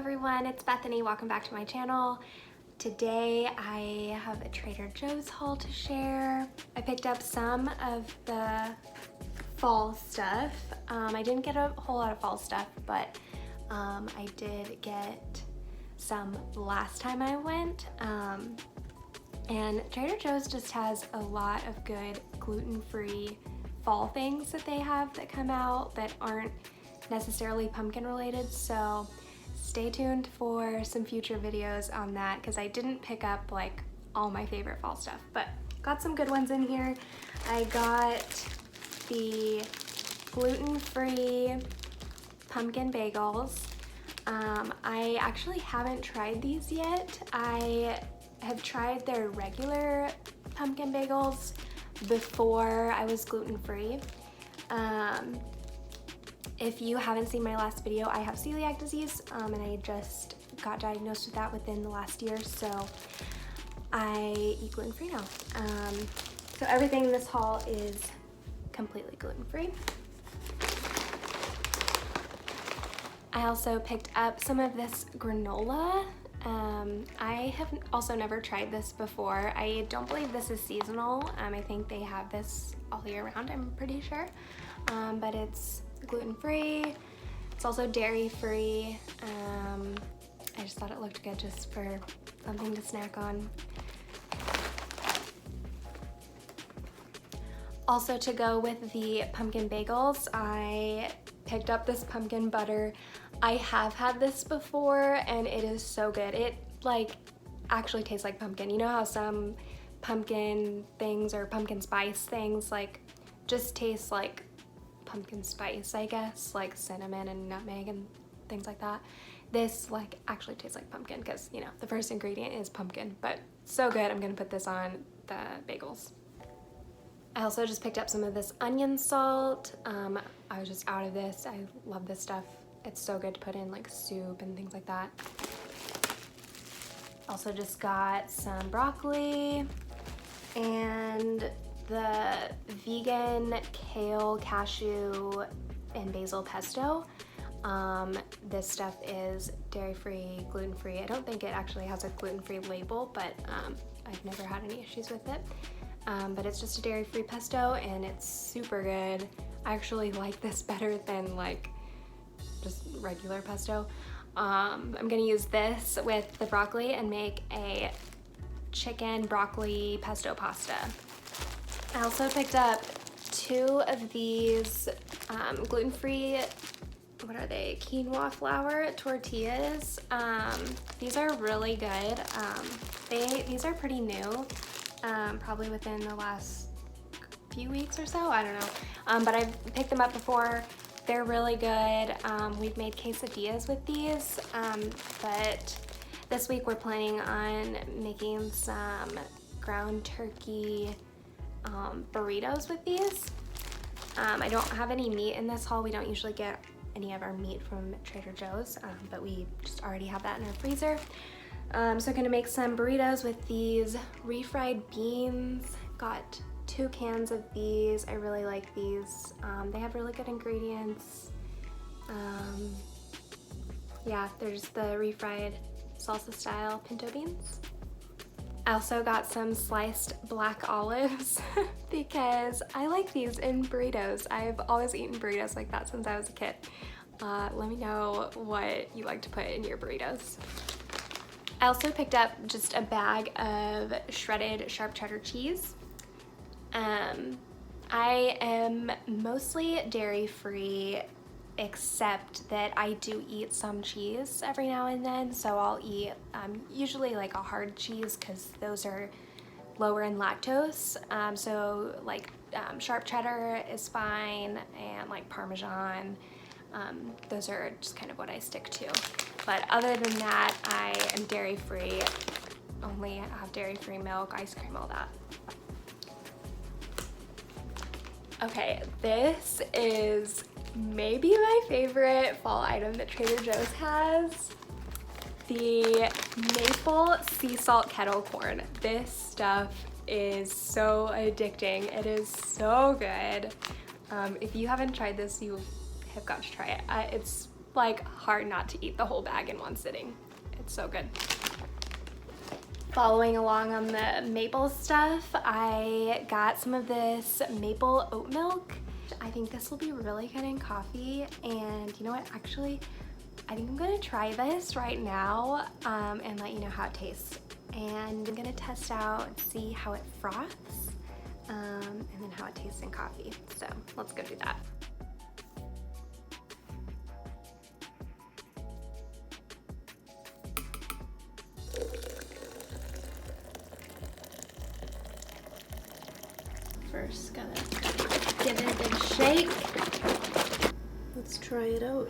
everyone, it's Bethany. Welcome back to my channel. Today I have a Trader Joe's haul to share. I picked up some of the fall stuff. I didn't get a whole lot of fall stuff, but I did get some last time I went. And Trader Joe's just has a lot of good gluten-free fall things that they have that come out that aren't necessarily pumpkin related, so stay tuned for some future videos on that because I didn't pick up like all my favorite fall stuff, but got some good ones in here. I got the gluten-free pumpkin bagels. I actually haven't tried these yet. I have tried their regular pumpkin bagels before I was gluten-free. If you haven't seen my last video, I have celiac disease, and I just got diagnosed with that within the last year, so I eat gluten-free now. So everything in this haul is completely gluten-free. I also picked up some of this granola. I have also never tried this before. I don't believe this is seasonal. I think they have this all year round, I'm pretty sure, but it's gluten-free. It's also dairy-free. I just thought it looked good just for something to snack on. Also, to go with the pumpkin bagels, I picked up this pumpkin butter. I have had this before and it is so good. It like actually tastes like pumpkin. You know how some pumpkin things or pumpkin spice things like just taste like pumpkin spice, I guess, like cinnamon and nutmeg and things like that. This like actually tastes like pumpkin because, you know, the first ingredient is pumpkin, but so good. I'm gonna put this on the bagels. I also just picked up some of this onion salt. I was just out of this. I love this stuff. It's so good to put in like soup and things like that. Also just got some broccoli and the vegan kale, cashew, and basil pesto. This stuff is dairy-free, gluten-free. I don't think it actually has a gluten-free label, but I've never had any issues with it. But it's just a dairy-free pesto and it's super good. I actually like this better than like just regular pesto. I'm gonna use this with the broccoli and make a chicken broccoli pesto pasta. I also picked up 2 of these gluten-free, what are they, quinoa flour tortillas. These are really good. These are pretty new, probably within the last few weeks or so, I don't know. But I've picked them up before. They're really good. We've made quesadillas with these, but this week we're planning on making some ground turkey burritos with these. I don't have any meat in this haul. We don't usually get any of our meat from Trader Joe's, but we just already have that in our freezer. So gonna make some burritos with these refried beans. Got 2 cans of these. I really like these. They have really good ingredients. Yeah, there's the refried salsa style pinto beans. I also got some sliced black olives because I like these in burritos. I've always eaten burritos like that since I was a kid. Let me know what you like to put in your burritos. I also picked up just a bag of shredded sharp cheddar cheese. I am mostly dairy-free, except that I do eat some cheese every now and then, so I'll eat usually like a hard cheese because those are lower in lactose. So like sharp cheddar is fine, and like Parmesan. Those are just kind of what I stick to. But other than that, I am dairy-free. Only have dairy-free milk, ice cream, all that. Okay, this is maybe my favorite fall item that Trader Joe's has. The maple sea salt kettle corn. This stuff is so addicting. It is so good. If you haven't tried this, you have got to try it. It's like hard not to eat the whole bag in one sitting. It's so good. Following along on the maple stuff, I got some of this maple oat milk. I think this will be really good in coffee, and you know what, actually, I think I'm gonna try this right now and let you know how it tastes. And I'm gonna test out and see how it froths and then how it tastes in coffee. So let's go do that. First, gotta give it a big shake. Let's try it out.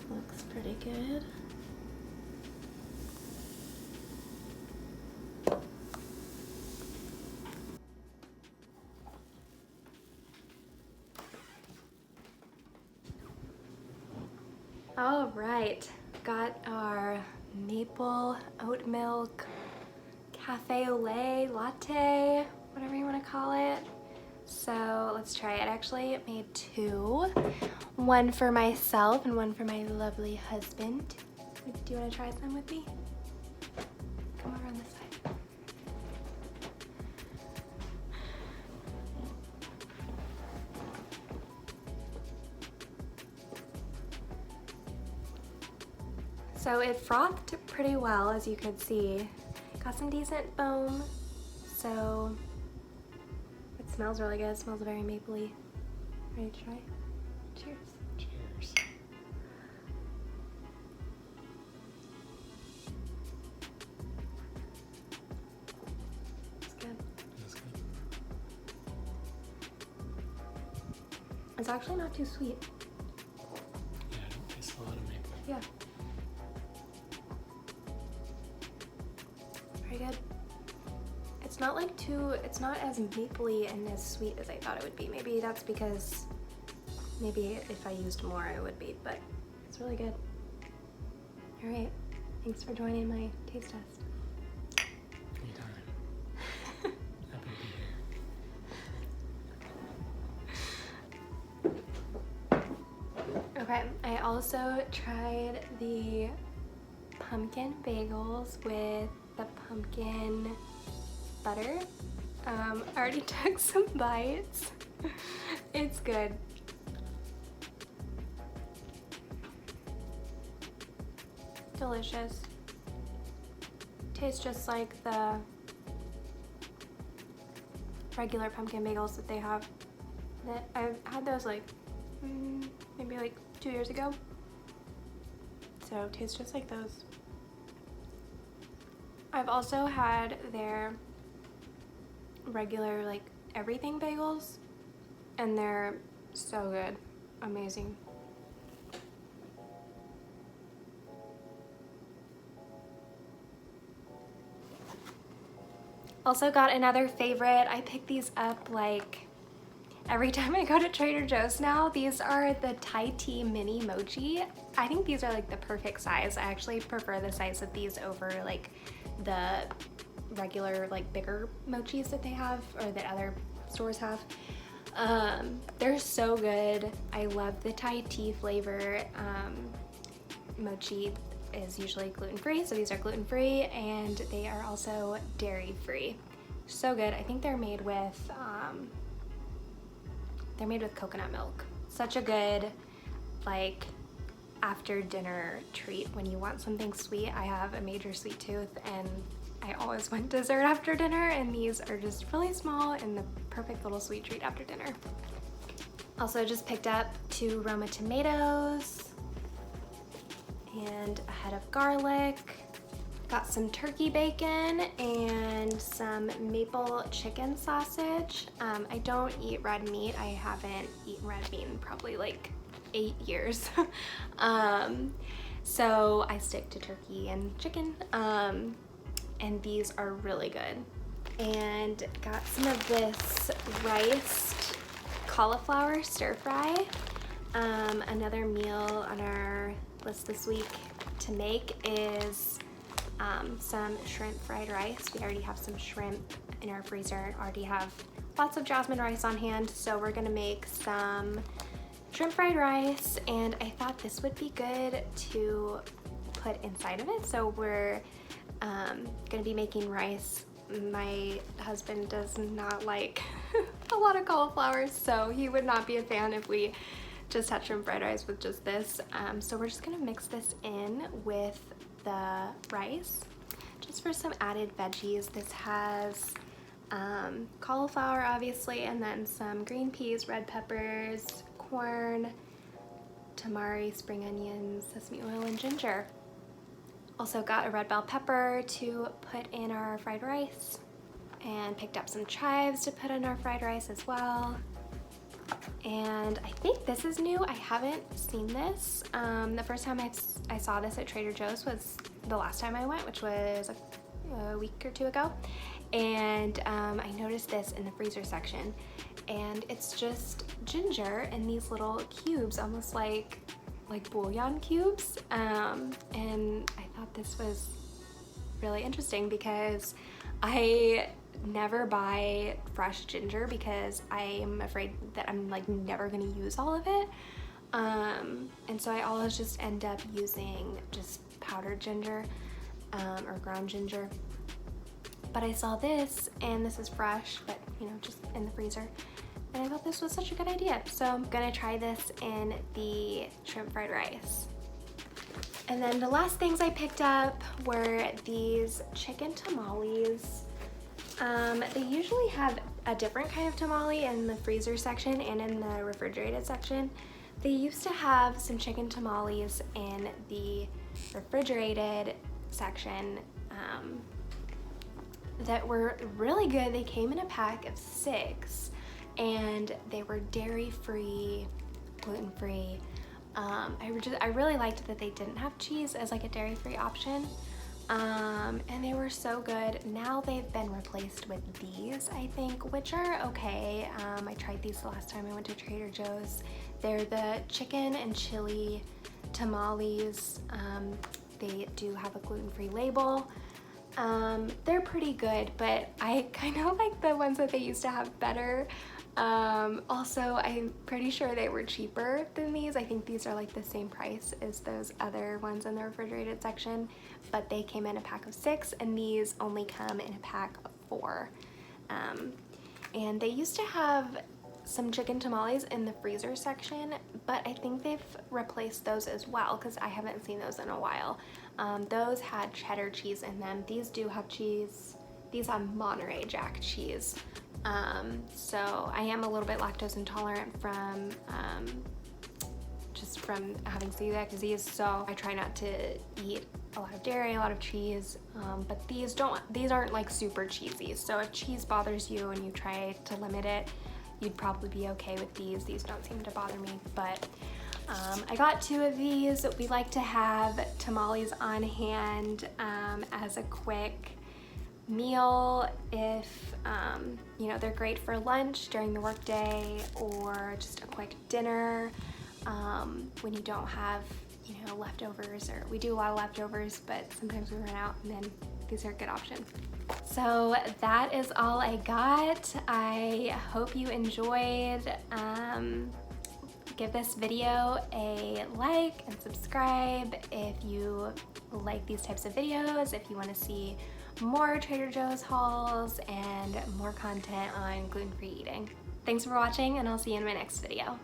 Looks pretty good. All right, got our maple oat milk cafe au lait latte, whatever you want to call it. So let's try it. I actually made two, one for myself and one for my lovely husband. Do you want to try some with me? Come over on this side. So it frothed pretty well, as you could see. Got some decent foam, so it smells really good. It smells very mapley. Ready to try? Cheers. Cheers. It's good. That's good. It's actually not too sweet. Yeah, I don't taste a lot of maple. Yeah. Very good. It's not like it's not as mapley and as sweet as I thought it would be. Maybe that's because maybe if I used more it would be, but it's really good. All right, thanks for joining my taste test. Anytime. Happy to be here. Okay, I also tried the pumpkin bagels with the pumpkin butter. I already took some bites. It's good. Delicious. Tastes just like the regular pumpkin bagels that they have. That I've had those like maybe like 2 years ago. So it tastes just like those. I've also had their regular like everything bagels, and they're so good. Amazing. Also got another favorite. I pick these up like every time I go to Trader Joe's now. These are the Thai tea mini mochi. I think these are like the perfect size. I actually prefer the size of these over like the regular like bigger mochis that they have or that other stores have. They're so good. I love the Thai tea flavor. Mochi is usually gluten-free, so these are gluten-free, and they are also dairy-free. So good. I think they're made with coconut milk. Such a good like after dinner treat when you want something sweet. I have a major sweet tooth and I always want dessert after dinner, and these are just really small and the perfect little sweet treat after dinner. Also just picked up 2 Roma tomatoes and a head of garlic. Got some turkey bacon and some maple chicken sausage. I don't eat red meat. I haven't eaten red meat in probably like 8 years. So I stick to turkey and chicken. And these are really good. And got some of this riced cauliflower stir fry. Another meal on our list this week to make is some shrimp fried rice. We already have some shrimp in our freezer, already have lots of jasmine rice on hand, so we're gonna make some shrimp fried rice, and I thought this would be good to put inside of it. So we're gonna be making rice. My husband does not like a lot of cauliflower, so he would not be a fan if we just had shrimp fried rice with just this. So we're just gonna mix this in with the rice just for some added veggies. This has cauliflower obviously, and then some green peas, red peppers, corn, tamari, spring onions, sesame oil, and ginger. Also got a red bell pepper to put in our fried rice, and picked up some chives to put in our fried rice as well. And I think this is new. I haven't seen this. The first time I saw this at Trader Joe's was the last time I went, which was a week or two ago. And I noticed this in the freezer section. And it's just ginger in these little cubes, almost like bouillon cubes. And I thought this was really interesting because I never buy fresh ginger because I'm afraid that I'm like never gonna use all of it. And so I always just end up using just powdered ginger or ground ginger. But I saw this, and this is fresh, but you know, just in the freezer. And I thought this was such a good idea. So I'm gonna try this in the shrimp fried rice. And then the last things I picked up were these chicken tamales. They usually have a different kind of tamale in the freezer section and in the refrigerated section. They used to have some chicken tamales in the refrigerated section that were really good. They came in a pack of 6, and they were dairy-free, gluten-free. I really liked that they didn't have cheese as like a dairy-free option. And they were so good. Now they've been replaced with these, I think, which are okay. I tried these the last time I went to Trader Joe's. They're the chicken and chili tamales. They do have a gluten-free label. They're pretty good, but I kind of like the ones that they used to have better. Also, I'm pretty sure they were cheaper than these. I think these are like the same price as those other ones in the refrigerated section, but they came in a pack of 6, and these only come in a pack of 4. And they used to have some chicken tamales in the freezer section, but I think they've replaced those as well because I haven't seen those in a while. Those had cheddar cheese in them. These do have cheese. These have Monterey Jack cheese. So I am a little bit lactose intolerant from just from having celiac disease, so I try not to eat a lot of dairy, a lot of cheese, but these aren't like super cheesy. So if cheese bothers you and you try to limit it, you'd probably be okay with these. These don't seem to bother me, but I got 2 of these. We like to have tamales on hand as a quick meal if you know, they're great for lunch during the workday or just a quick dinner when you don't have, you know, leftovers. Or we do a lot of leftovers, but sometimes we run out, and then these are a good option. So that is all I got. I hope you enjoyed. Give this video a like and subscribe if you like these types of videos, if you want to see more Trader Joe's hauls and more content on gluten-free eating. Thanks for watching, and I'll see you in my next video.